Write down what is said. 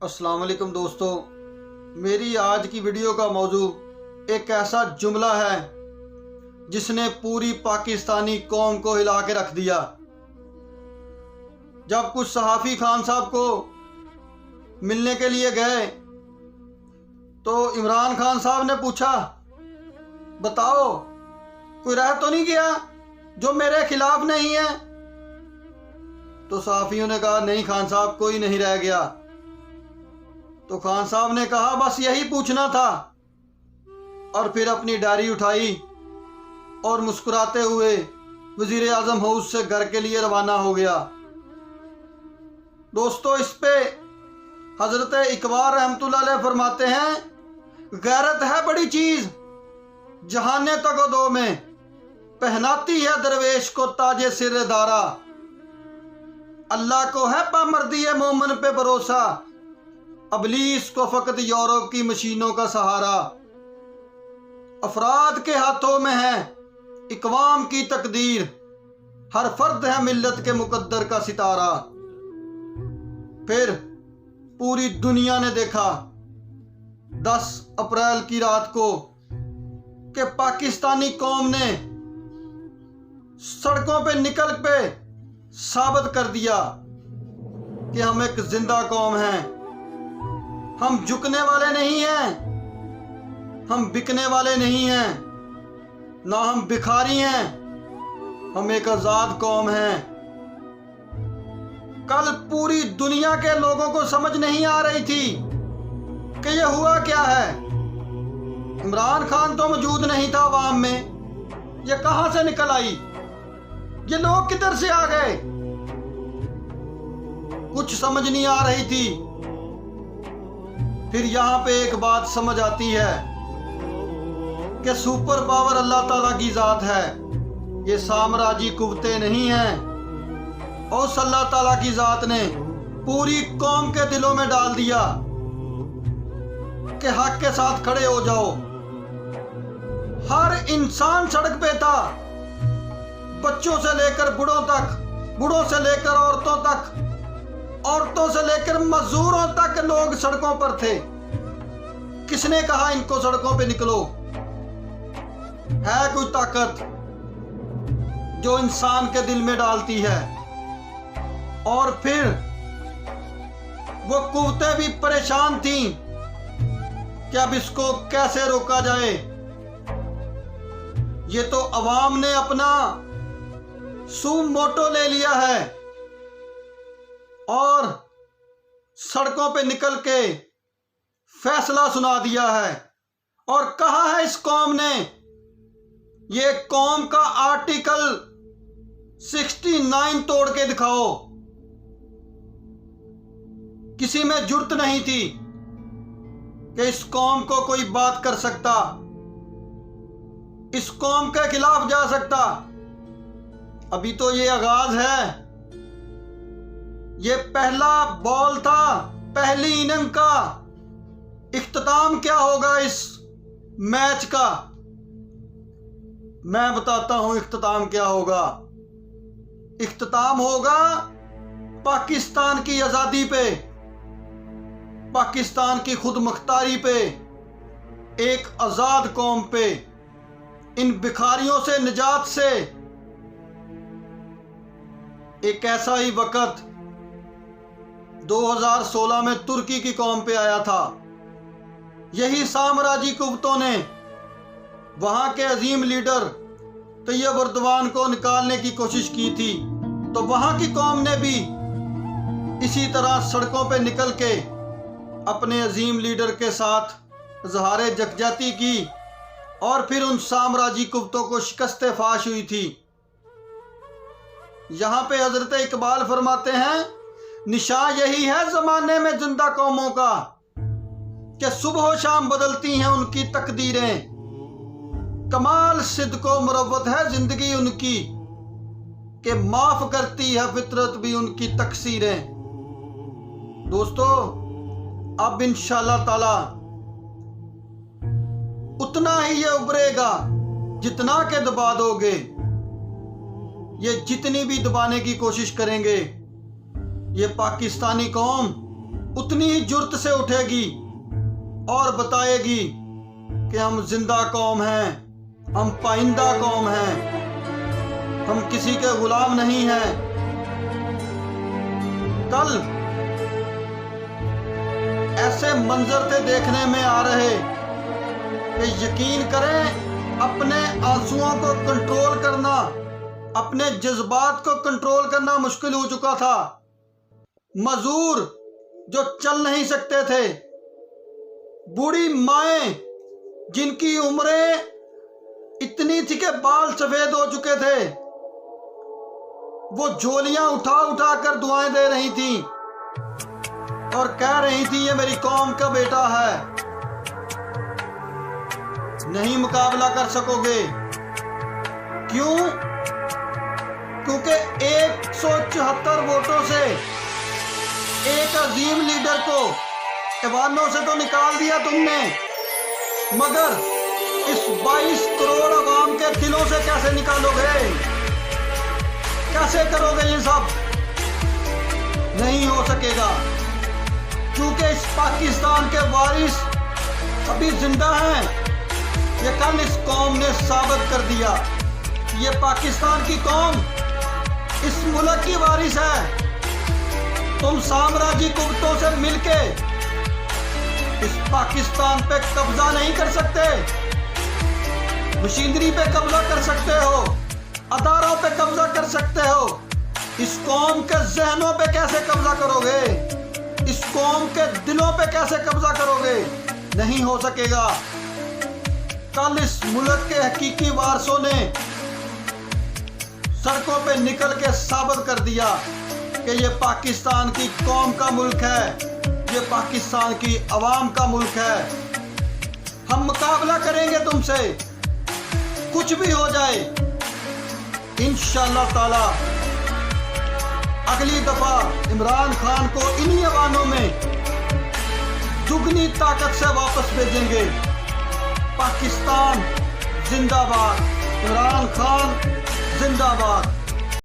अस्सलाम वालेकुम दोस्तों, मेरी आज की वीडियो का मौजू एक ऐसा जुमला है जिसने पूरी पाकिस्तानी कौम को हिला के रख दिया। जब कुछ सहाफ़ी खान साहब को मिलने के लिए गए तो इमरान खान साहब ने पूछा, बताओ कोई रह तो नहीं गया जो मेरे खिलाफ नहीं है? तो सहाफ़ियों ने कहा, नहीं खान साहब, कोई नहीं रह गया। तो खान साहब ने कहा, बस यही पूछना था। और फिर अपनी डायरी उठाई और मुस्कुराते हुए वजीर आजम हाउस से घर के लिए रवाना हो गया। दोस्तों, इस पे हजरत इकबाल रहमतुल्लाह अलैह फरमाते हैं, गैरत है बड़ी चीज जहाने तगदो में, पहनाती है दरवेश को ताजे सिर दारा। अल्लाह को है पामर्दी है मोमन पे भरोसा, अबलीस को फकत यूरोप की मशीनों का सहारा। अफराद के हाथों में है इकवाम की तकदीर, हर फर्द है मिल्लत के मुकद्दर का सितारा। फिर पूरी दुनिया ने देखा 10 अप्रैल की रात को कि पाकिस्तानी कौम ने सड़कों पे निकल पे साबित कर दिया कि हम एक जिंदा कौम हैं। हम झुकने वाले नहीं हैं, हम बिकने वाले नहीं हैं, ना हम भिखारी हैं, हम एक आजाद कौम हैं। कल पूरी दुनिया के लोगों को समझ नहीं आ रही थी कि यह हुआ क्या है। इमरान खान तो मौजूद नहीं था अवाम में, यह कहां से निकल आई, ये लोग किधर से आ गए, कुछ समझ नहीं आ रही थी। फिर यहां पे एक बात समझ आती है कि सुपर पावर अल्लाह ताला की जात है, ये साम्राज्यी कुव्वतें नहीं हैं। और उस अल्लाह ताला की जात ने पूरी कौम के दिलों में डाल दिया कि हक के साथ खड़े हो जाओ। हर इंसान सड़क पे था, बच्चों से लेकर बूढ़ों तक, बूढ़ों से लेकर औरतों तक, औरतों से लेकर मजदूरों तक लोग सड़कों पर थे। किसने कहा इनको सड़कों पे निकलो? है कोई ताकत जो इंसान के दिल में डालती है। और फिर वो कुव्वतें भी परेशान थीं कि अब इसको कैसे रोका जाए। ये तो अवाम ने अपना सू मोटो ले लिया है और सड़कों पे निकल के फैसला सुना दिया है। और कहा है इस कौम ने, ये कौम का आर्टिकल 69 तोड़ के दिखाओ। किसी में जुर्त नहीं थी कि इस कौम को कोई बात कर सकता, इस कौम के खिलाफ जा सकता। अभी तो ये आगाज है, ये पहला बॉल था, पहली इनिंग का। इख्तिताम क्या होगा इस मैच का, मैं बताता हूं इख्तिताम क्या होगा। इख्तिताम होगा पाकिस्तान की आजादी पे, पाकिस्तान की खुद मुख्तारी पे, एक आजाद कौम पे, इन भिखारियों से निजात से। एक ऐसा ही वक्त 2016 में तुर्की की कौम पे आया था। यही साम्राज्यी कुव्वतों ने वहां के अजीम लीडर तैयब एर्दोगान को निकालने की कोशिश की थी। तो वहां की कौम ने भी इसी तरह सड़कों पे निकल के अपने अजीम लीडर के साथ इज़हारे यकजहती की और फिर उन साम्राज्यी कुव्वतों को शिकस्त फाश हुई थी। यहां पे हजरत इकबाल फरमाते हैं, निशान यही है जमाने में जिंदा कौमों का कि सुबह शाम बदलती हैं उनकी तकदीरें। कमाल सिद्को मुरव्वत है जिंदगी उनकी कि माफ करती है फितरत भी उनकी तकसीरें। दोस्तों, अब इंशाअल्लाह ताला उतना ही ये उभरेगा जितना के दबा दोगे। ये जितनी भी दबाने की कोशिश करेंगे, ये पाकिस्तानी कौम उतनी ही जुर्त से उठेगी और बताएगी कि हम जिंदा कौम हैं, हम पाइंदा कौम हैं, हम किसी के गुलाम नहीं हैं। कल ऐसे मंजर थे देखने में आ रहे कि यकीन करें अपने आंसुओं को कंट्रोल करना, अपने जज्बात को कंट्रोल करना मुश्किल हो चुका था। मजदूर जो चल नहीं सकते थे, बूढ़ी माएं जिनकी उम्रें इतनी थी कि बाल सफेद हो चुके थे, वो झोलियां उठा उठा कर दुआएं दे रही थी और कह रही थी ये मेरी कौम का बेटा है। नहीं मुकाबला कर सकोगे। क्यों? क्योंकि 174 वोटों से एक अजीम लीडर को ऐवानों से तो निकाल दिया तुमने, मगर इस 22 करोड़ अवाम के दिलों से कैसे निकालोगे? कैसे करोगे ये सब? नहीं हो सकेगा, क्योंकि इस पाकिस्तान के वारिस अभी जिंदा हैं। ये कल इस कौम ने साबित कर दिया। ये पाकिस्तान की कौम इस मुल्क की वारिस है। तुम साम्राज्य कुत्तों से मिलके इस पाकिस्तान पे कब्जा नहीं कर सकते। मशीनरी पे कब्जा कर सकते हो, अदारों पे कब्जा कर सकते हो, इस कौम के जहनों पे कैसे कब्जा करोगे? इस कौम के दिलों पे कैसे कब्जा करोगे? नहीं हो सकेगा। कल इस मुल्क के हकीकी वारसों ने सड़कों पे निकल के साबित कर दिया कि ये पाकिस्तान की कौम का मुल्क है, ये पाकिस्तान की अवाम का मुल्क है। हम मुकाबला करेंगे तुमसे, कुछ भी हो जाए। इंशाअल्लाह ताला अगली दफा इमरान खान को इन्हीं अवानों में दुगनी ताकत से वापस भेजेंगे। पाकिस्तान जिंदाबाद, इमरान खान जिंदाबाद।